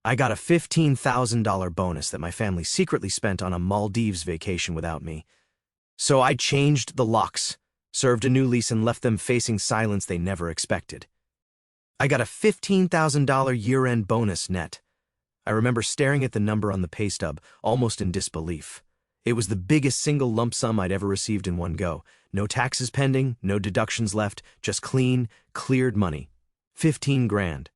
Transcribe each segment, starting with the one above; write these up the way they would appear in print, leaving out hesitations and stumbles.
I got a $15,000 bonus that my family secretly spent on a Maldives vacation without me. So I changed the locks, served a new lease, and left them facing silence they never expected. I got a $15,000 year-end bonus net. I remember staring at the number on the pay stub, almost in disbelief. It was the biggest single lump sum I'd ever received in one go. No taxes pending, no deductions left, just clean, cleared money. 15 grand.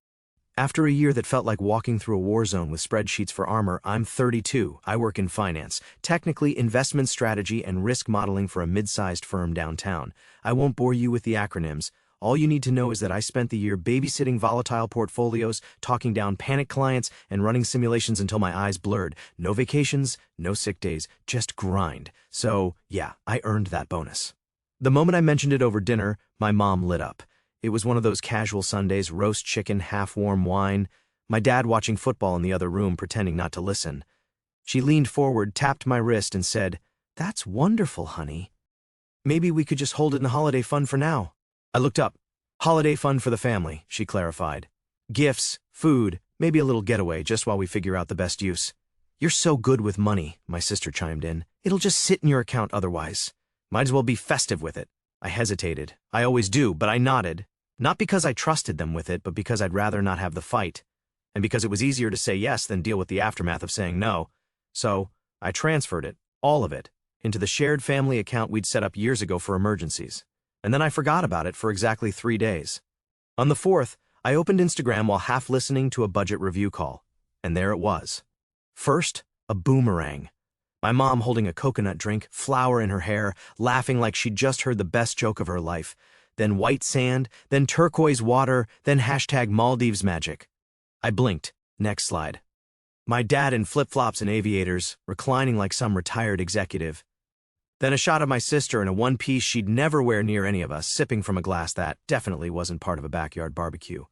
After a year that felt like walking through a war zone with spreadsheets for armor, I'm 32. I work in finance, technically investment strategy and risk modeling for a mid-sized firm downtown. I won't bore you with the acronyms. All you need to know is that I spent the year babysitting volatile portfolios, talking down panic clients, and running simulations until my eyes blurred. No vacations, no sick days, just grind. So, yeah, I earned that bonus. The moment I mentioned it over dinner, my mom lit up. It was one of those casual Sundays, roast chicken, half-warm wine. My dad watching football in the other room, pretending not to listen. She leaned forward, tapped my wrist, and said, "That's wonderful, honey. Maybe we could just hold it in holiday fund for now." I looked up. "Holiday fund for the family," she clarified. "Gifts, food, maybe a little getaway just while we figure out the best use." "You're so good with money," my sister chimed in. "It'll just sit in your account otherwise. Might as well be festive with it." I hesitated. I always do, but I nodded. Not because I trusted them with it, but because I'd rather not have the fight. And because it was easier to say yes than deal with the aftermath of saying no. So, I transferred it, all of it, into the shared family account we'd set up years ago for emergencies. And then I forgot about it for exactly 3 days. On the 4th, I opened Instagram while half listening to a budget review call. And there it was. First, a boomerang. My mom holding a coconut drink, flour in her hair, laughing like she'd just heard the best joke of her life. Then white sand, then turquoise water, then hashtag Maldives magic. I blinked. Next slide. My dad in flip-flops and aviators, reclining like some retired executive. Then a shot of my sister in a one-piece she'd never wear near any of us, sipping from a glass that definitely wasn't part of a backyard barbecue.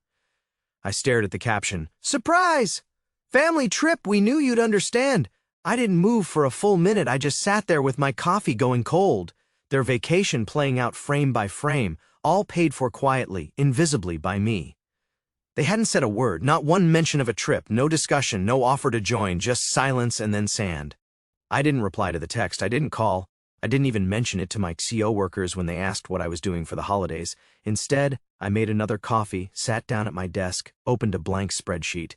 I stared at the caption, "Surprise! Family trip, we knew you'd understand." I didn't move for a full minute. I just sat there with my coffee going cold. Their vacation playing out frame by frame, all paid for quietly, invisibly by me. They hadn't said a word, not one mention of a trip, no discussion, no offer to join, just silence and then sand. I didn't reply to the text. I didn't call. I didn't even mention it to my CO workers when they asked what I was doing for the holidays. Instead, I made another coffee, sat down at my desk, opened a blank spreadsheet.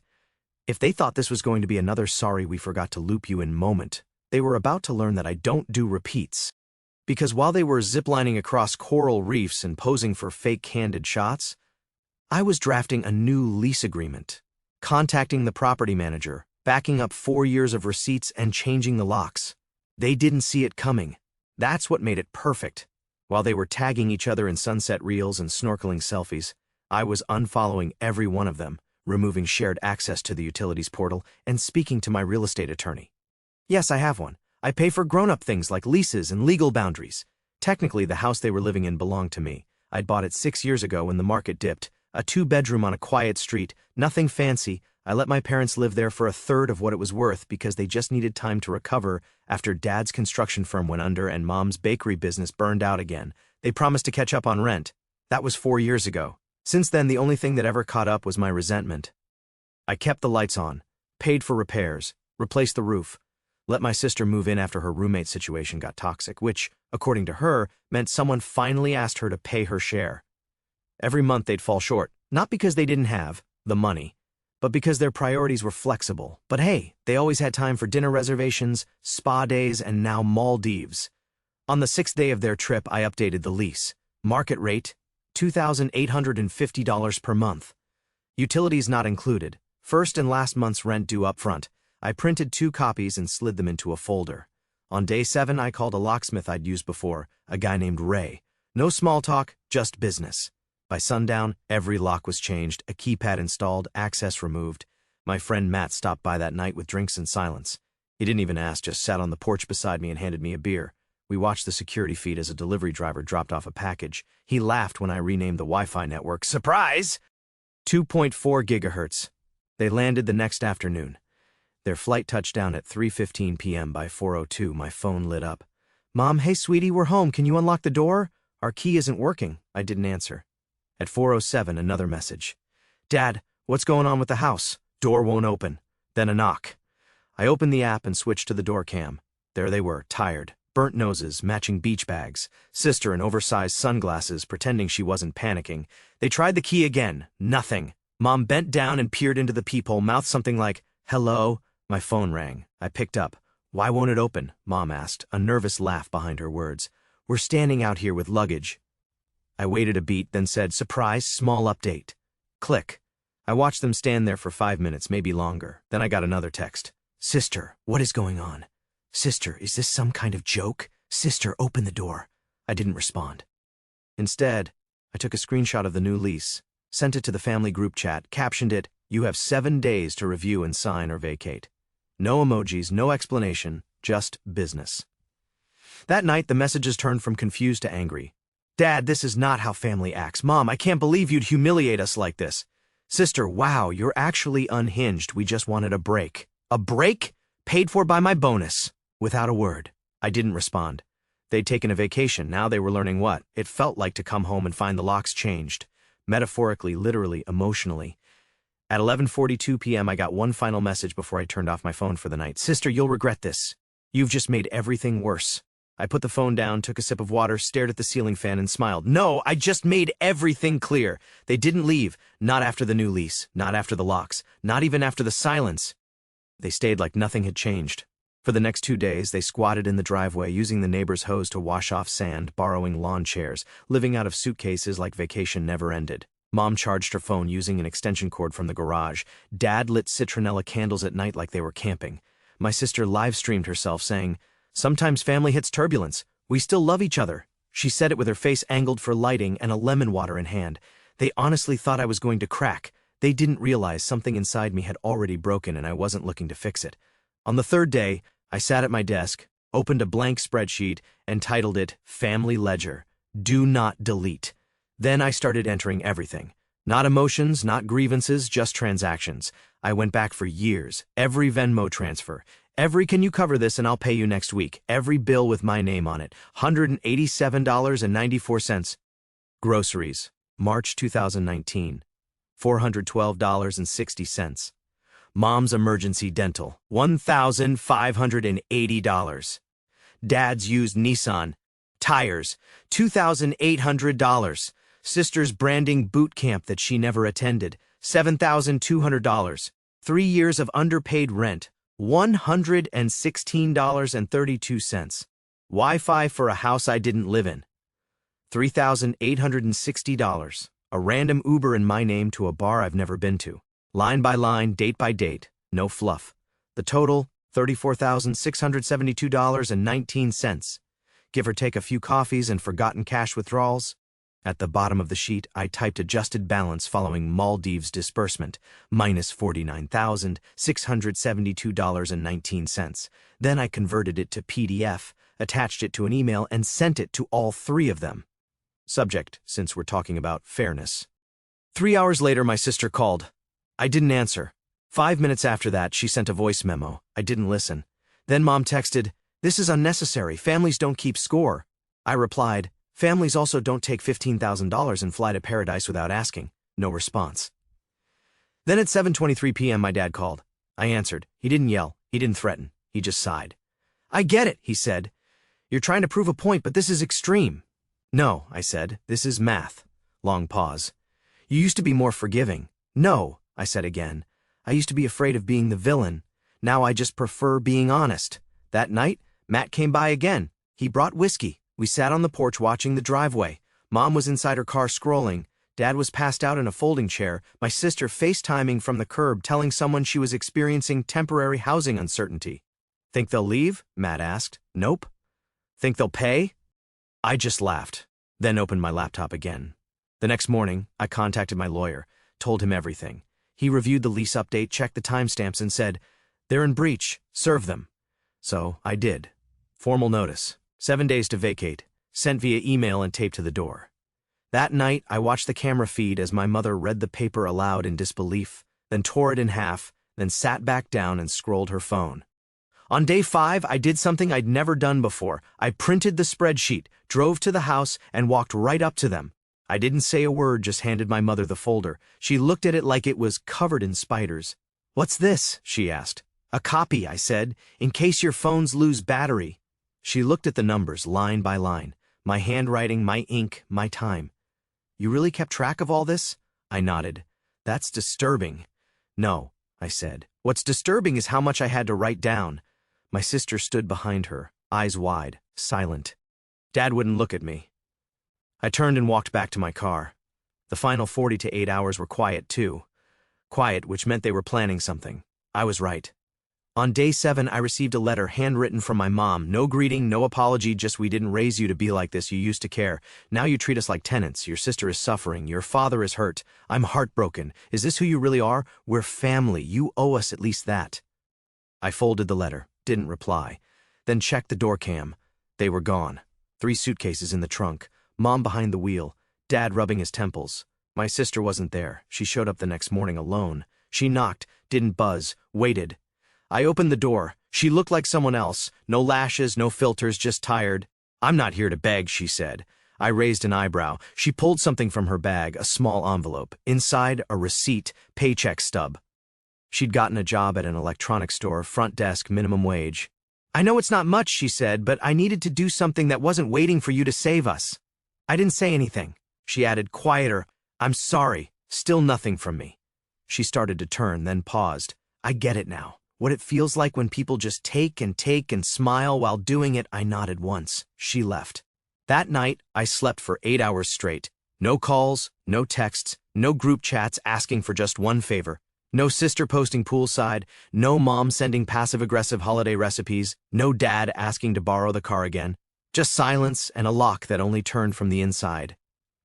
If they thought this was going to be another sorry we forgot to loop you in moment, they were about to learn that I don't do repeats. Because while they were ziplining across coral reefs and posing for fake candid shots, I was drafting a new lease agreement, contacting the property manager, backing up 4 years of receipts and changing the locks. They didn't see it coming. That's what made it perfect. While they were tagging each other in sunset reels and snorkeling selfies, I was unfollowing every one of them, removing shared access to the utilities portal, and speaking to my real estate attorney. Yes, I have one. I pay for grown-up things like leases and legal boundaries. Technically, the house they were living in belonged to me. I'd bought it 6 years ago when the market dipped. A 2-bedroom on a quiet street, nothing fancy. I let my parents live there for a third of what it was worth because they just needed time to recover after Dad's construction firm went under and Mom's bakery business burned out again. They promised to catch up on rent. That was 4 years ago. Since then, the only thing that ever caught up was my resentment. I kept the lights on, paid for repairs, replaced the roof, let my sister move in after her roommate situation got toxic, which, according to her, meant someone finally asked her to pay her share. Every month they'd fall short, not because they didn't have the money, but because their priorities were flexible. But hey, they always had time for dinner reservations, spa days, and now Maldives. On the 6th day of their trip, I updated the lease. Market rate, $2,850 per month. Utilities not included. First and last month's rent due up front. I printed 2 copies and slid them into a folder. On day 7, I called a locksmith I'd used before, a guy named Ray. No small talk, just business. By sundown, every lock was changed, a keypad installed, access removed. My friend Matt stopped by that night with drinks and silence. He didn't even ask, just sat on the porch beside me and handed me a beer. We watched the security feed as a delivery driver dropped off a package. He laughed when I renamed the Wi-Fi network. Surprise! 2.4 gigahertz. They landed the next afternoon. Their flight touched down at 3:15 p.m. By 4:02, my phone lit up. "Mom, hey sweetie, we're home. Can you unlock the door? Our key isn't working." I didn't answer. At 4:07, another message. "Dad, what's going on with the house? Door won't open." Then a knock. I opened the app and switched to the door cam. There they were, tired, burnt noses, matching beach bags, sister in oversized sunglasses, pretending she wasn't panicking. They tried the key again. Nothing. Mom bent down and peered into the peephole, mouthed something like, "Hello?" My phone rang. I picked up. "Why won't it open?" Mom asked, a nervous laugh behind her words. "We're standing out here with luggage." I waited a beat, then said, "Surprise, small update." Click. I watched them stand there for 5 minutes, maybe longer. Then I got another text. "Sister, what is going on? Sister, is this some kind of joke? Sister, open the door." I didn't respond. Instead, I took a screenshot of the new lease, sent it to the family group chat, captioned it, "You have 7 days to review and sign or vacate." No emojis, no explanation, just business. That night, the messages turned from confused to angry. "Dad, this is not how family acts. Mom, I can't believe you'd humiliate us like this." "Sister, wow, you're actually unhinged. We just wanted a break." "A break? Paid for by my bonus." Without a word. I didn't respond. They'd taken a vacation. Now they were learning what it felt like to come home and find the locks changed. Metaphorically, literally, emotionally. At 11:42 p.m., I got one final message before I turned off my phone for the night. "Sister, you'll regret this. You've just made everything worse." I put the phone down, took a sip of water, stared at the ceiling fan, and smiled. "No, I just made everything clear. They didn't leave. Not after the new lease. Not after the locks. Not even after the silence. They stayed like nothing had changed. For the next 2 days, they squatted in the driveway, using the neighbor's hose to wash off sand, borrowing lawn chairs, living out of suitcases like vacation never ended. Mom charged her phone using an extension cord from the garage. Dad lit citronella candles at night like they were camping. My sister live-streamed herself saying, "Sometimes family hits turbulence. We still love each other." She said it with her face angled for lighting and a lemon water in hand. They honestly thought I was going to crack. They didn't realize something inside me had already broken and I wasn't looking to fix it. On the 3rd day, I sat at my desk, opened a blank spreadsheet, and titled it Family Ledger. Do not delete. Then I started entering everything. Not emotions, not grievances, just transactions. I went back for years. Every Venmo transfer. Every "can you cover this and I'll pay you next week." Every bill with my name on it. $187.94. Groceries. March 2019. $412.60. Mom's emergency dental. $1,580. Dad's used Nissan. Tires. $2,800. Sister's branding boot camp that she never attended. $7,200. 3 years of underpaid rent. $116.32. Wi-Fi for a house I didn't live in. $3,860. A random Uber in my name to a bar I've never been to. Line by line, date by date. No fluff. The total, $34,672.19. Give or take a few coffees and forgotten cash withdrawals. At the bottom of the sheet, I typed adjusted balance following Maldives disbursement, minus $49,672.19. Then I converted it to PDF, attached it to an email, and sent it to all 3 of them. Subject, since we're talking about fairness. 3 hours later, my sister called. I didn't answer. 5 minutes after that, she sent a voice memo. I didn't listen. Then Mom texted, "This is unnecessary. Families don't keep score." I replied, "Families also don't take $15,000 and fly to paradise without asking." No response. Then at 7:23 p.m. my dad called. I answered. He didn't yell. He didn't threaten. He just sighed. "I get it," he said. "You're trying to prove a point, but this is extreme." "No," I said. "This is math." Long pause. "You used to be more forgiving." "No," I said again. "I used to be afraid of being the villain. Now I just prefer being honest." That night, Matt came by again. He brought whiskey. We sat on the porch watching the driveway. Mom was inside her car scrolling. Dad was passed out in a folding chair. My sister FaceTiming from the curb, telling someone she was experiencing temporary housing uncertainty. "Think they'll leave?" Matt asked. "Nope." "Think they'll pay?" I just laughed, then opened my laptop again. The next morning, I contacted my lawyer, told him everything. He reviewed the lease update, checked the timestamps, and said, "They're in breach. Serve them." So I did. Formal notice. 7 days to vacate. Sent via email and taped to the door. That night, I watched the camera feed as my mother read the paper aloud in disbelief, then tore it in half, then sat back down and scrolled her phone. On day 5, I did something I'd never done before. I printed the spreadsheet, drove to the house, and walked right up to them. I didn't say a word, just handed my mother the folder. She looked at it like it was covered in spiders. "What's this?" she asked. "A copy," I said, "in case your phones lose battery." She looked at the numbers line by line, my handwriting, my ink, my time. "You really kept track of all this?" I nodded. "That's disturbing." "No," I said. "What's disturbing is how much I had to write down." My sister stood behind her, eyes wide, silent. Dad wouldn't look at me. I turned and walked back to my car. The final 40 to 8 hours were quiet, too. Quiet, which meant they were planning something. I was right. On day 7, I received a letter handwritten from my mom. No greeting, no apology, just "We didn't raise you to be like this. You used to care. Now you treat us like tenants. Your sister is suffering. Your father is hurt. I'm heartbroken. Is this who you really are? We're family. You owe us at least that." I folded the letter, didn't reply, then checked the door cam. They were gone. 3 suitcases in the trunk. Mom behind the wheel. Dad rubbing his temples. My sister wasn't there. She showed up the next morning alone. She knocked, didn't buzz, waited. I opened the door. She looked like someone else. No lashes, no filters, just tired. "I'm not here to beg," she said. I raised an eyebrow. She pulled something from her bag, a small envelope. Inside, a receipt, paycheck stub. She'd gotten a job at an electronics store, front desk, minimum wage. "I know it's not much," she said, "but I needed to do something that wasn't waiting for you to save us." I didn't say anything. She added, quieter, "I'm sorry." Still nothing from me. She started to turn, then paused. "I get it now. What it feels like when people just take and smile while doing it." I nodded once. She left. That night, I slept for 8 hours straight. No calls, no texts, no group chats asking for just one favor. No sister posting poolside, no mom sending passive-aggressive holiday recipes, no dad asking to borrow the car again. Just silence and a lock that only turned from the inside.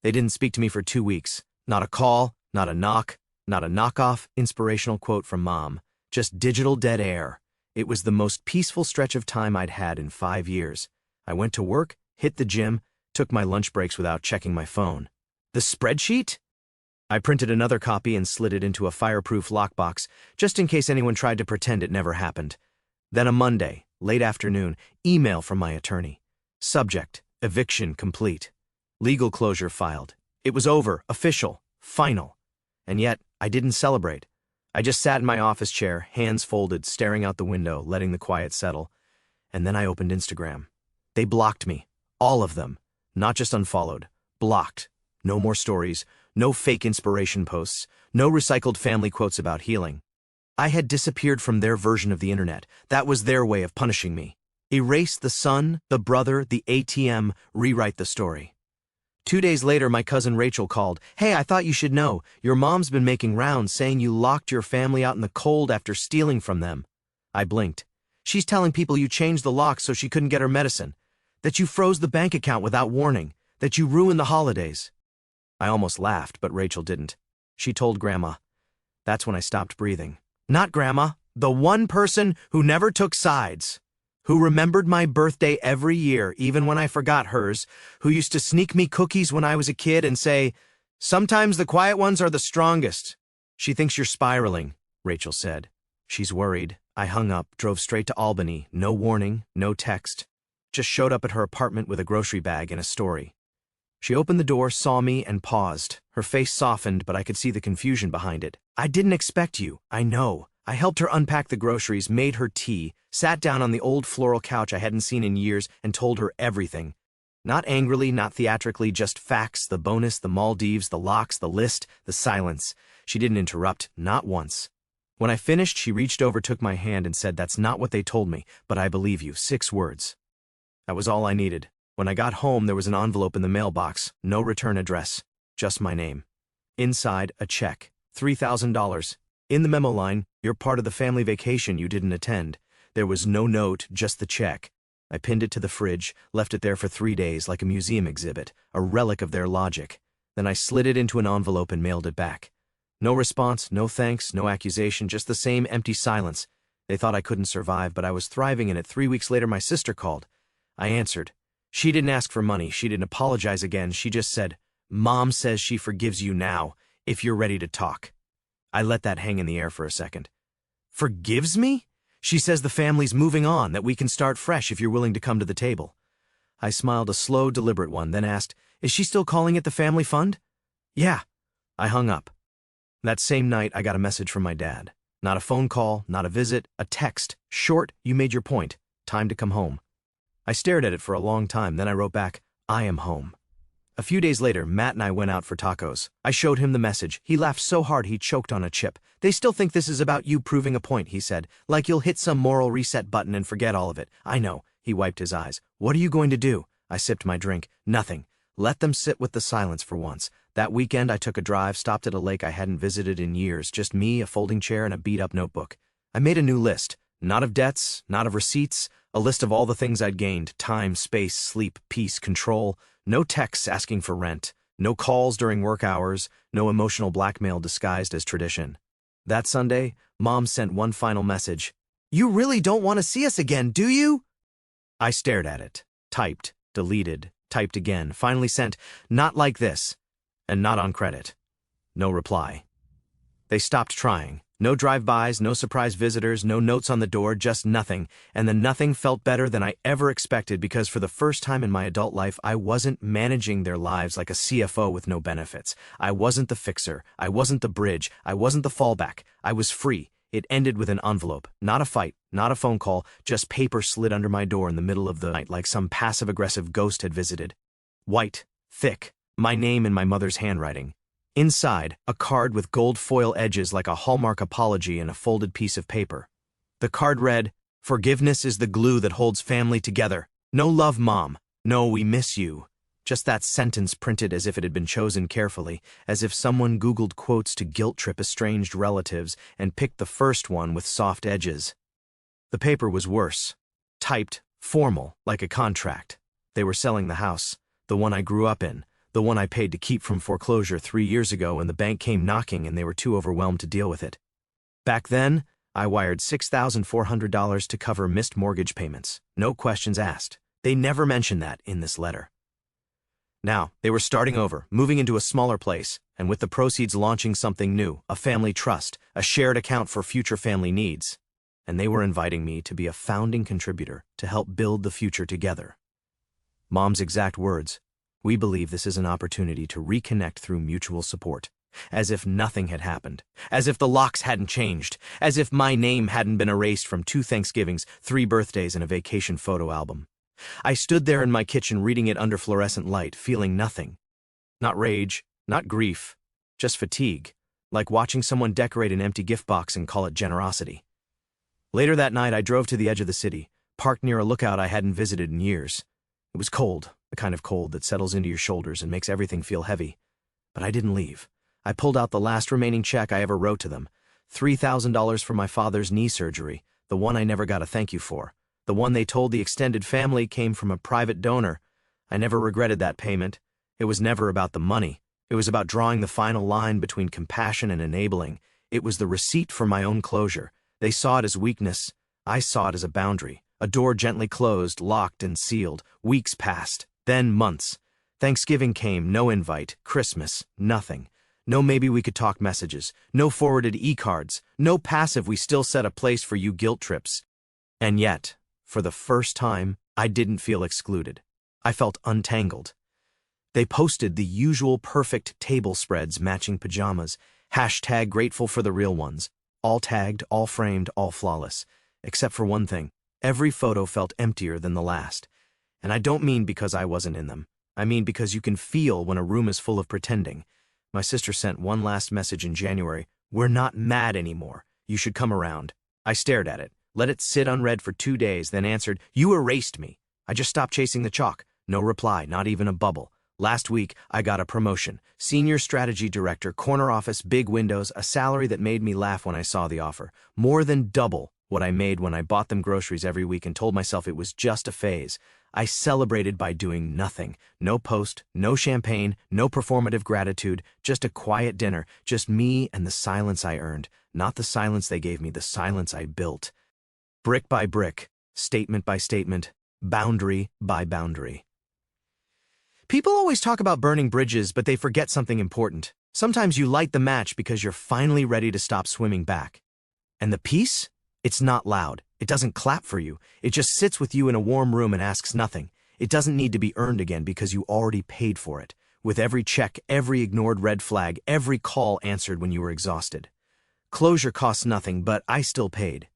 They didn't speak to me for 2 weeks. Not a call, not a knock, not a knockoff inspirational quote from Mom. Just digital dead air. It was the most peaceful stretch of time I'd had in 5 years. I went to work, hit the gym, took my lunch breaks without checking my phone. The spreadsheet? I printed another copy and slid it into a fireproof lockbox, just in case anyone tried to pretend it never happened. Then a Monday, late afternoon, email from my attorney. Subject, eviction complete. Legal closure filed. It was over, official, final. And yet, I didn't celebrate. I just sat in my office chair, hands folded, staring out the window, letting the quiet settle. And then I opened Instagram. They blocked me. All of them. Not just unfollowed. Blocked. No more stories. No fake inspiration posts. No recycled family quotes about healing. I had disappeared from their version of the internet. That was their way of punishing me. Erase the son, the brother, the ATM, rewrite the story. 2 days later, my cousin Rachel called. "Hey, I thought you should know. Your mom's been making rounds saying you locked your family out in the cold after stealing from them." I blinked. "She's telling people you changed the locks so she couldn't get her medicine. That you froze the bank account without warning. That you ruined the holidays." I almost laughed, but Rachel didn't. She told Grandma. That's when I stopped breathing. Not Grandma, the one person who never took sides. Who remembered my birthday every year, even when I forgot hers, who used to sneak me cookies when I was a kid and say, "Sometimes the quiet ones are the strongest." "She thinks you're spiraling," Rachel said. "She's worried." I hung up, drove straight to Albany, no warning, no text. Just showed up at her apartment with a grocery bag and a story. She opened the door, saw me, and paused. Her face softened, but I could see the confusion behind it. "I didn't expect you, I know." I helped her unpack the groceries, made her tea, sat down on the old floral couch I hadn't seen in years, and told her everything. Not angrily, not theatrically, just facts, the bonus, the Maldives, the locks, the list, the silence. She didn't interrupt, not once. When I finished, she reached over, took my hand, and said, "That's not what they told me, but I believe you." 6 words. That was all I needed. When I got home, there was an envelope in the mailbox, no return address, just my name. Inside, a check, $3,000. In the memo line, "You're part of the family vacation you didn't attend." There was no note, just the check. I pinned it to the fridge, left it there for 3 days like a museum exhibit, a relic of their logic. Then I slid it into an envelope and mailed it back. No response, no thanks, no accusation, just the same empty silence. They thought I couldn't survive, but I was thriving in it. 3 weeks later, my sister called. I answered. She didn't ask for money. She didn't apologize again. She just said, "Mom says she forgives you now, if you're ready to talk." I let that hang in the air for a second. Forgives me? She says the family's moving on, that we can start fresh if you're willing to come to the table. I smiled, a slow, deliberate one, then asked, "Is she still calling it the family fund?" "Yeah." I hung up. That same night, I got a message from my dad. Not a phone call, not a visit, a text. Short, you made your point. Time to come home. I stared at it for a long time, then I wrote back, I am home. A few days later, Matt and I went out for tacos. I showed him the message. He laughed so hard he choked on a chip. They still think this is about you proving a point, he said. Like you'll hit some moral reset button and forget all of it. I know. He wiped his eyes. What are you going to do? I sipped my drink. Nothing. Let them sit with the silence for once. That weekend I took a drive, stopped at a lake I hadn't visited in years. Just me, a folding chair, and a beat-up notebook. I made a new list. Not of debts, not of receipts. A list of all the things I'd gained. Time, space, sleep, peace, control. No texts asking for rent. No calls during work hours. No emotional blackmail disguised as tradition. That Sunday, Mom sent one final message. You really don't want to see us again, do you? I stared at it. Typed. Deleted. Typed again. Finally sent, not like this. And not on credit. No reply. They stopped trying. No drive-bys, no surprise visitors, no notes on the door, just nothing. And the nothing felt better than I ever expected because for the first time in my adult life, I wasn't managing their lives like a CFO with no benefits. I wasn't the fixer. I wasn't the bridge. I wasn't the fallback. I was free. It ended with an envelope. Not a fight, not a phone call, just paper slid under my door in the middle of the night like some passive-aggressive ghost had visited. White, thick, my name in my mother's handwriting. Inside, a card with gold foil edges like a Hallmark apology in a folded piece of paper. The card read, Forgiveness is the glue that holds family together. No love, Mom. No, we miss you. Just that sentence printed as if it had been chosen carefully, as if someone Googled quotes to guilt-trip estranged relatives and picked the first one with soft edges. The paper was worse. Typed, formal, like a contract. They were selling the house, the one I grew up in. The one I paid to keep from foreclosure 3 years ago when the bank came knocking and they were too overwhelmed to deal with it. Back then, I wired $6,400 to cover missed mortgage payments. No questions asked. They never mentioned that in this letter. Now, they were starting over, moving into a smaller place, and with the proceeds launching something new, a family trust, a shared account for future family needs. And they were inviting me to be a founding contributor to help build the future together. Mom's exact words, we believe this is an opportunity to reconnect through mutual support. As if nothing had happened. As if the locks hadn't changed. As if my name hadn't been erased from 2 Thanksgivings, 3 birthdays, and a vacation photo album. I stood there in my kitchen reading it under fluorescent light, feeling nothing. Not rage, not grief, just fatigue. Like watching someone decorate an empty gift box and call it generosity. Later that night, I drove to the edge of the city, parked near a lookout I hadn't visited in years. It was cold. The kind of cold that settles into your shoulders and makes everything feel heavy. But I didn't leave. I pulled out the last remaining check I ever wrote to them. $3,000 for my father's knee surgery, the one I never got a thank you for. The one they told the extended family came from a private donor. I never regretted that payment. It was never about the money. It was about drawing the final line between compassion and enabling. It was the receipt for my own closure. They saw it as weakness. I saw it as a boundary. A door gently closed, locked and sealed. Weeks passed. Then months. Thanksgiving came, no invite. Christmas, nothing. No maybe we could talk messages. No forwarded e-cards. No passive we still set a place for you guilt trips. And yet, for the first time, I didn't feel excluded. I felt untangled. They posted the usual perfect table spreads matching pajamas. Hashtag grateful for the real ones. All tagged, all framed, all flawless. Except for one thing. Every photo felt emptier than the last. And I don't mean because I wasn't in them. I mean because you can feel when a room is full of pretending. My sister sent one last message in January. We're not mad anymore. You should come around. I stared at it, let it sit unread for 2 days, then answered, You erased me. I just stopped chasing the chalk. No reply, not even a bubble. Last week, I got a promotion. Senior Strategy Director, corner office, big windows, a salary that made me laugh when I saw the offer. More than double what I made when I bought them groceries every week and told myself it was just a phase. I celebrated by doing nothing. No post, no champagne, no performative gratitude, just a quiet dinner, just me and the silence I earned. Not the silence they gave me, the silence I built. Brick by brick, statement by statement, boundary by boundary. People always talk about burning bridges, but they forget something important. Sometimes you light the match because you're finally ready to stop swimming back. And the peace? It's not loud. It doesn't clap for you. It just sits with you in a warm room and asks nothing. It doesn't need to be earned again because you already paid for it. With every check, every ignored red flag, every call answered when you were exhausted. Closure cost nothing, but I still paid.